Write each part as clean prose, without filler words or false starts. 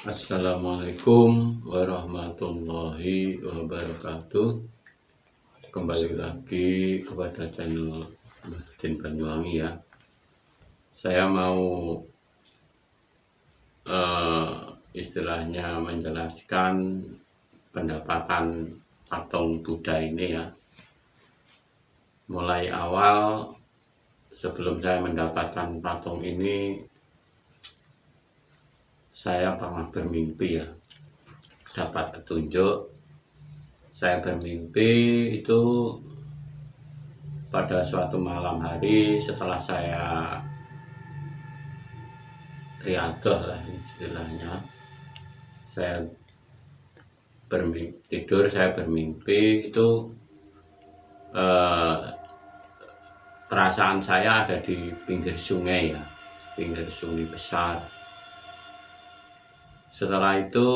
Assalamualaikum warahmatullahi wabarakatuh. Kembali lagi kepada channel Bahtin Banyuwangi ya. Saya mau istilahnya menjelaskan pendapatan patung Buddha ini ya. Mulai awal sebelum saya mendapatkan patung ini, saya pernah bermimpi ya, dapat petunjuk. Saya bermimpi itu pada suatu malam hari setelah saya riyadhah lah istilahnya. Saya tidur, saya bermimpi itu perasaan saya ada di pinggir sungai ya, pinggir sungai besar. Setelah itu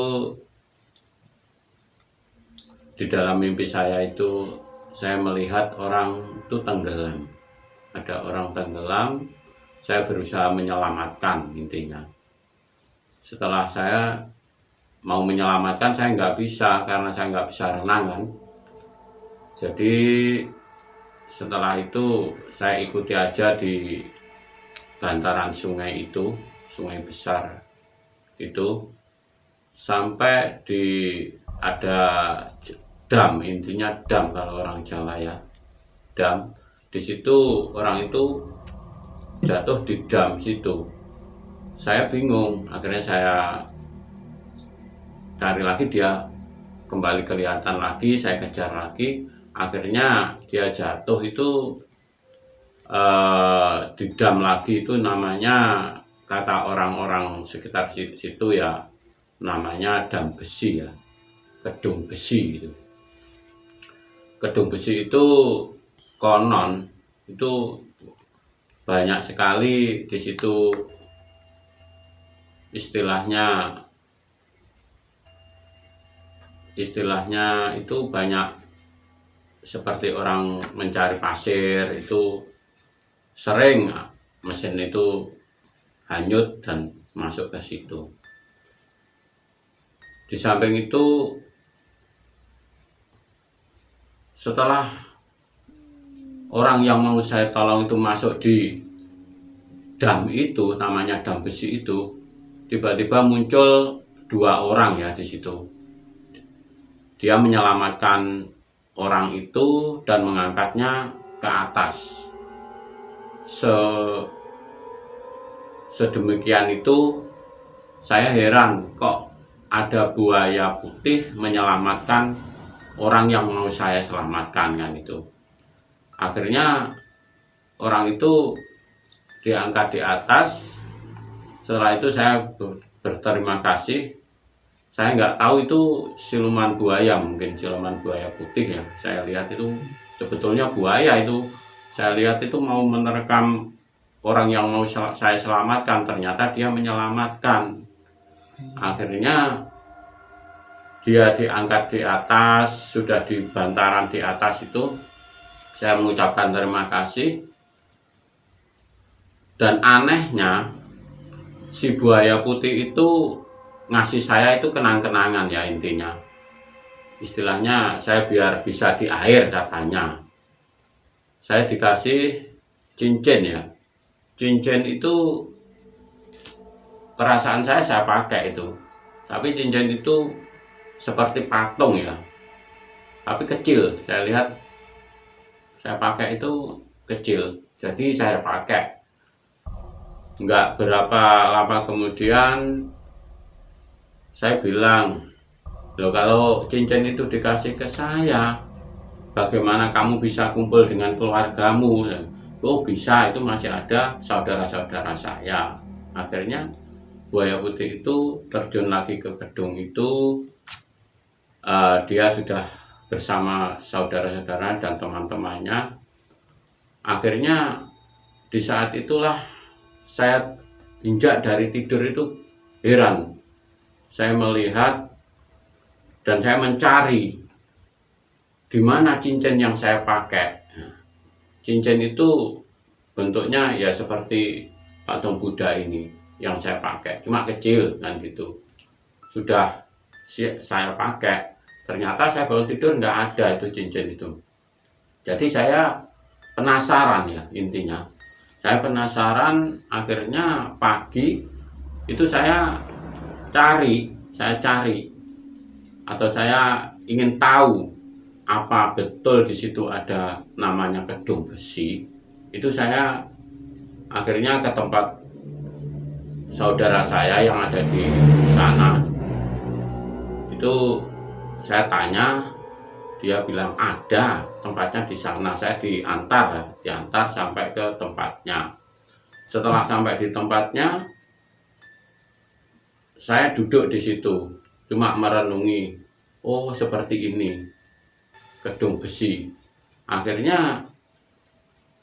di dalam mimpi saya itu saya melihat orang itu tenggelam. Ada orang tenggelam, saya berusaha menyelamatkan intinya. Setelah saya mau menyelamatkan, saya nggak bisa karena saya nggak bisa renang kan. Jadi setelah itu saya ikuti aja di bantaran sungai itu, sungai besar itu, sampai di ada dam, intinya dam kalau orang Jawa ya, dam. Di situ orang itu jatuh di dam situ. Saya bingung, akhirnya saya cari lagi, dia kembali kelihatan lagi, saya kejar lagi. Akhirnya dia jatuh itu di dam lagi, itu namanya kata orang-orang sekitar situ ya, namanya dam besi ya, kedung besi gitu. Kedung besi itu konon itu banyak sekali di situ, istilahnya itu banyak seperti orang mencari pasir, itu sering mesin itu hanyut dan masuk ke situ. Di samping itu, setelah orang yang mau saya tolong itu masuk di dam itu, namanya dam besi itu, tiba-tiba muncul dua orang ya di situ. Dia menyelamatkan orang itu dan mengangkatnya ke atas. Sedemikian itu, saya heran kok ada buaya putih menyelamatkan orang yang mau saya selamatkan kan itu. Akhirnya orang itu diangkat di atas. Setelah itu saya berterima kasih. Saya nggak tahu itu siluman buaya, mungkin siluman buaya putih ya. Saya lihat itu sebetulnya buaya itu. Saya lihat itu mau menerkam orang yang mau saya selamatkan, ternyata dia menyelamatkan. Akhirnya dia diangkat di atas, sudah di bantaran di atas itu. Saya mengucapkan terima kasih. Dan anehnya, si buaya putih itu ngasih saya itu kenang-kenangan ya intinya. Istilahnya saya biar bisa di air katanya. Saya dikasih cincin ya. Cincin itu perasaan saya pakai itu. Tapi cincin itu seperti patung ya. Tapi kecil. Saya lihat saya pakai itu kecil. Jadi saya pakai. Enggak berapa lama kemudian saya bilang, loh kalau cincin itu dikasih ke saya, bagaimana kamu bisa kumpul dengan keluargamu? Oh bisa, itu masih ada saudara-saudara saya. Akhirnya buaya putih itu terjun lagi ke gedung itu. Dia sudah bersama saudara-saudara dan teman-temannya. Akhirnya di saat itulah saya injak dari tidur itu heran. Saya melihat dan saya mencari di mana cincin yang saya pakai. Cincin itu bentuknya ya seperti patung Buddha ini yang saya pakai, cuma kecil kan gitu. sudah saya pakai, ternyata saya bangun tidur nggak ada itu cincin itu. Jadi saya penasaran ya, intinya saya penasaran. Akhirnya pagi itu saya cari atau saya ingin tahu apa betul di situ ada namanya kedung besi. Itu saya akhirnya ke tempat saudara saya yang ada di sana. Itu saya tanya, dia bilang ada tempatnya di sana. Saya diantar sampai ke tempatnya. Setelah sampai di tempatnya, saya duduk di situ, cuma merenungi, oh seperti ini kedung besi. Akhirnya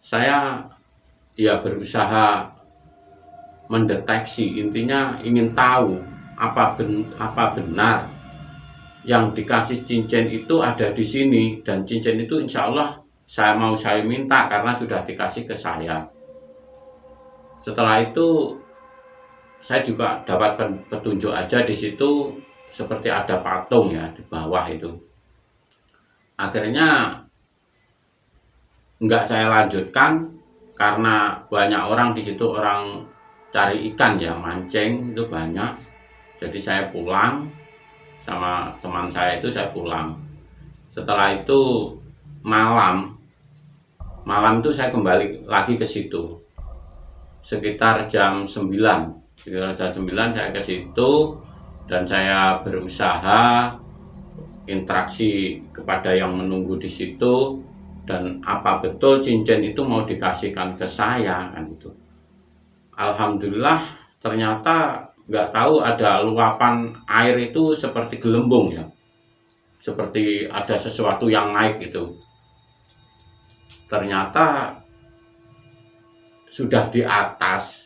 saya ya berusaha mendeteksi, intinya ingin tahu apa benar yang dikasih cincin itu ada di sini, dan cincin itu insya Allah saya minta karena sudah dikasih ke saya. Setelah itu saya juga dapat petunjuk aja di situ, seperti ada patung ya di bawah itu. Akhirnya enggak saya lanjutkan karena banyak orang di situ, orang cari ikan ya, mancing itu banyak. Jadi saya pulang sama teman saya itu, saya pulang. Setelah itu malam itu saya kembali lagi ke situ sekitar jam 9 saya ke situ, dan saya berusaha interaksi kepada yang menunggu di situ, dan apa betul cincin itu mau dikasihkan ke saya kan itu. Alhamdulillah ternyata nggak tahu ada luapan air itu seperti gelembung ya, seperti ada sesuatu yang naik itu. Ternyata sudah di atas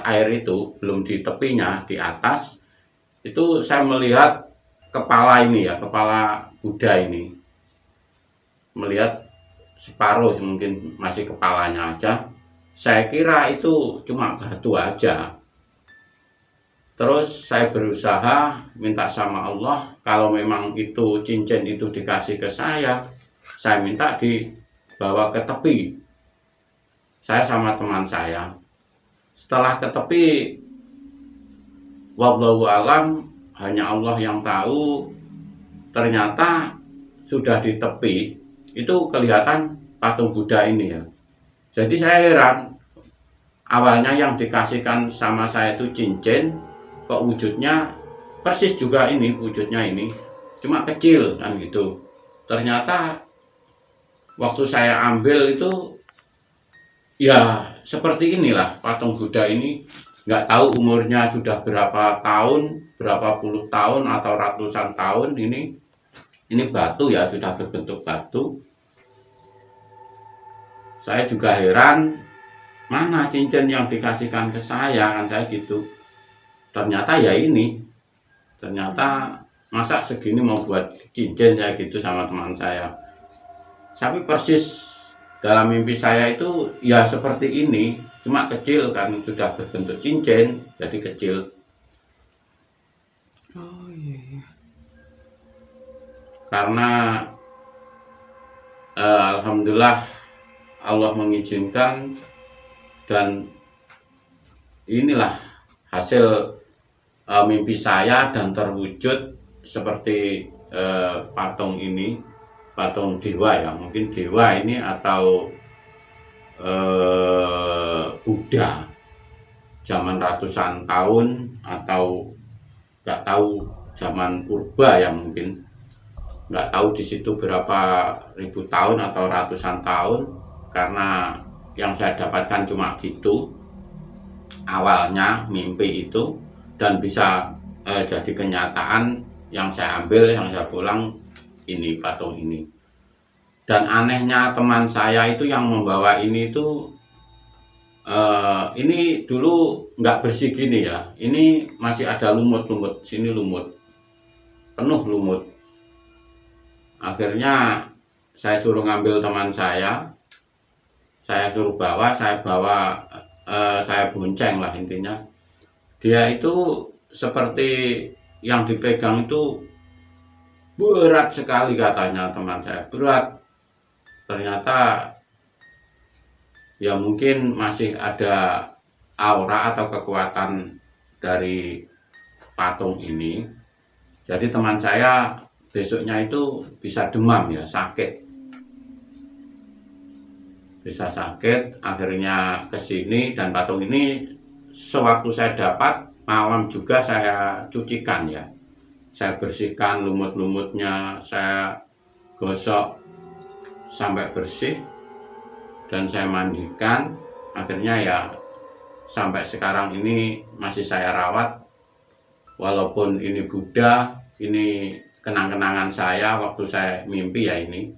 air itu, belum di tepinya, di atas itu saya melihat kepala ini ya, kepala Buddha ini, melihat separuh, mungkin masih kepalanya aja. Saya kira itu cuma batu aja. Terus saya berusaha minta sama Allah, kalau memang itu cincin itu dikasih ke saya minta dibawa ke tepi. Saya sama teman saya. Setelah ke tepi, wallahu alam, hanya Allah yang tahu, ternyata sudah di tepi itu kelihatan patung Buddha ini ya. Jadi saya heran, awalnya yang dikasihkan sama saya itu cincin, kok wujudnya persis juga ini, wujudnya ini cuma kecil kan gitu. Ternyata waktu saya ambil itu ya seperti inilah patung Buddha ini. Nggak tahu umurnya sudah berapa tahun, berapa puluh tahun atau ratusan tahun. Ini batu ya, sudah berbentuk batu. Saya juga heran, mana cincin yang dikasihkan ke saya, kan saya gitu. Ternyata ya ini, ternyata masa segini mau buat cincin, saya gitu sama teman saya. Tapi persis dalam mimpi saya itu ya seperti ini, cuma kecil kan, sudah berbentuk cincin, jadi kecil. Oh iya. Karena alhamdulillah Allah mengizinkan, dan inilah hasil mimpi saya, dan terwujud seperti patung ini, patung dewa ya, mungkin dewa ini atau Buddha zaman ratusan tahun, atau nggak tahu zaman purba ya, mungkin nggak tahu di situ berapa ribu tahun atau ratusan tahun, karena yang saya dapatkan cuma gitu awalnya mimpi itu, dan bisa jadi kenyataan yang saya ambil, yang saya pulang ini, patung ini. Dan anehnya teman saya itu yang membawa ini itu ini dulu nggak bersih gini ya, ini masih ada lumut-lumut, sini lumut, penuh lumut. Akhirnya saya suruh ngambil teman saya suruh bawa, saya bonceng lah intinya. Dia itu seperti yang dipegang itu berat sekali katanya teman saya, berat. Ternyata ya mungkin masih ada aura atau kekuatan dari patung ini. Jadi teman saya besoknya itu bisa demam ya, sakit. Bisa sakit, akhirnya ke sini dan patung ini sewaktu saya dapat malam juga saya cucikan ya. Saya bersihkan lumut-lumutnya, saya gosok sampai bersih dan saya mandikan. Akhirnya ya sampai sekarang ini masih saya rawat. Walaupun ini Buddha, ini kenang-kenangan saya waktu saya mimpi ya, ini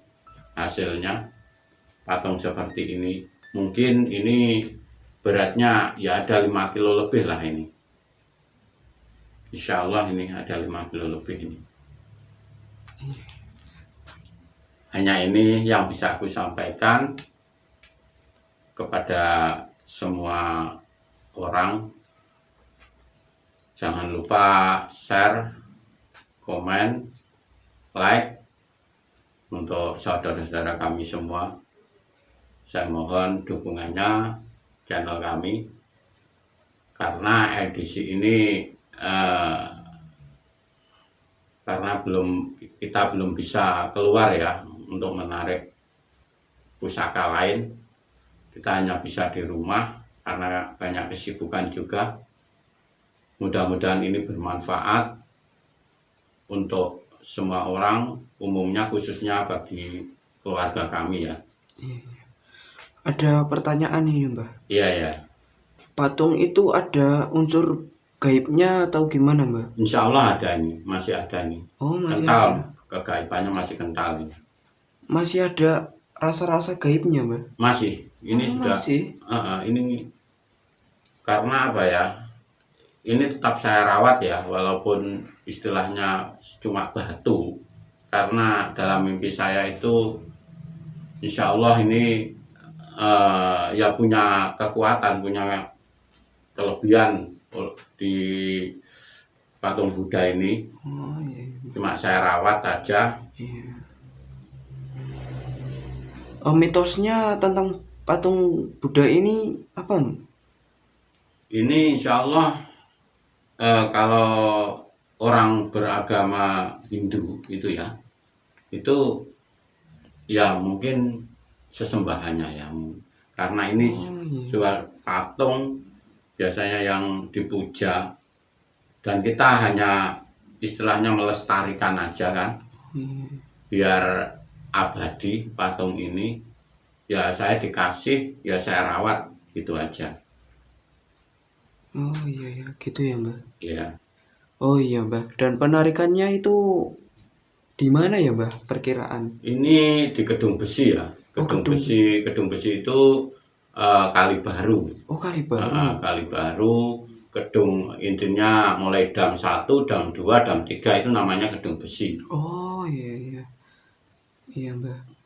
hasilnya patung seperti ini. Mungkin ini beratnya ya ada 5 kilo lebih lah ini. Insya Allah ini ada 5 kilo lebih ini. Hanya ini yang bisa aku sampaikan kepada semua orang. Jangan lupa share, komen, like untuk saudara-saudara kami semua. Saya mohon dukungannya channel kami, karena edisi ini karena kita belum bisa keluar ya untuk menarik pusaka lain. Kita hanya bisa di rumah karena banyak kesibukan juga. Mudah-mudahan ini bermanfaat untuk semua orang, umumnya khususnya bagi keluarga kami ya. Ada pertanyaan nih Mbah. Iya ya. Patung itu ada unsur gaibnya atau gimana Mbah? Insya Allah ada ini, masih ada ini. Oh masih kental, ada. kegaibannya masih kental ini. Masih ada rasa-rasa gaibnya Mbah? Masih, ini sudah. Masih. Ini karena apa ya? Ini tetap saya rawat ya, walaupun istilahnya cuma batu. Karena dalam mimpi saya itu, insya Allah ini ya punya kekuatan, punya kelebihan di patung Buddha ini. Oh iya. Cuma saya rawat aja. Iya. Mitosnya tentang patung Buddha ini apa? Ini insya Allah kalau orang beragama Hindu itu ya, itu ya mungkin sesembahannya ya, karena ini jual patung biasanya yang dipuja, dan kita hanya istilahnya melestarikan aja kan, biar abadi patung ini. Ya saya dikasih, ya saya rawat, gitu aja. Oh iya ya, gitu ya Mbak. Iya. Oh iya Mbak. Dan penarikannya itu di mana ya Mbak? Perkiraan? Ini di Gedung Besi ya. Gedung Besi itu Kali Baru. Oh Kali Baru. Kali Baru. Gedung intinya mulai dam 1, dam 2, dam 3 itu namanya Gedung Besi. Oh iya iya. Iya Mbak.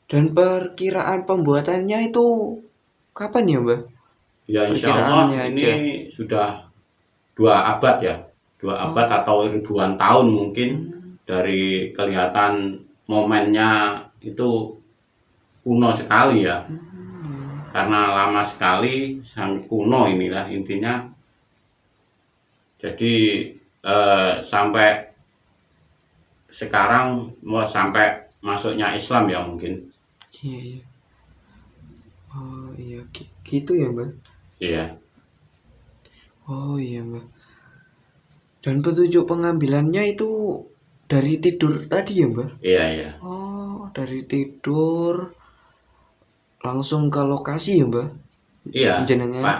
Dan perkiraan pembuatannya itu kapan ya Mbak? Ya insya Allah ini sudah 2 abad ya, 2 abad atau ribuan tahun mungkin. Dari kelihatan momennya itu kuno sekali ya, karena lama sekali, sangat kuno inilah intinya. Jadi sampai sekarang mau sampai masuknya Islam ya mungkin. Iya iya. Oh iya gitu ya Mbak. Iya. Oh iya Mbak. Dan petunjuk pengambilannya itu dari tidur tadi ya Mbak? Iya iya. Oh dari tidur langsung ke lokasi ya Mbak? Iya.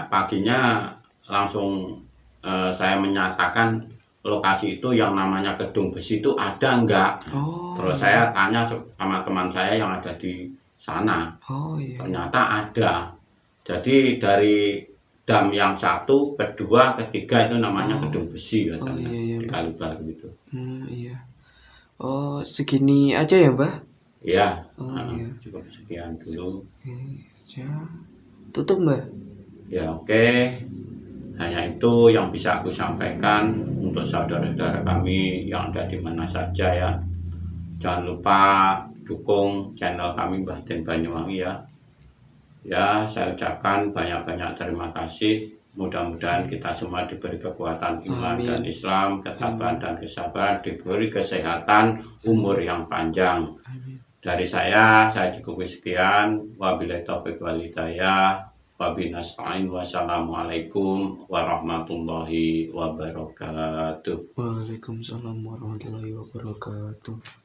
Paginya langsung saya menyatakan lokasi itu yang namanya Gedung Besi itu ada enggak. Terus saya tanya sama teman saya yang ada di sana. Iya. Ternyata ada. Jadi dari dam yang 1, kedua, ketiga itu namanya Gedung Besi katanya. Iya, di Kali Baru itu. Iya. Oh segini aja ya Mbak? Iya. Iya. Cukup sekian dulu. Tutup Mbak? Ya oke. Hanya itu yang bisa aku sampaikan untuk saudara-saudara kami yang ada di mana saja ya. Jangan lupa dukung channel kami Mbah Den Banyuwangi ya. Ya, saya ucapkan banyak-banyak terima kasih. Mudah-mudahan kita semua diberi kekuatan iman Amin. dan Islam, ketabahan dan kesabaran, diberi kesehatan, umur yang panjang. Amin. Dari saya cukup sekian. Wabillahi taufiq wal hidayah. Wabinasta'in. Wassalamualaikum warahmatullahi wabarakatuh. Waalaikumsalam warahmatullahi wabarakatuh.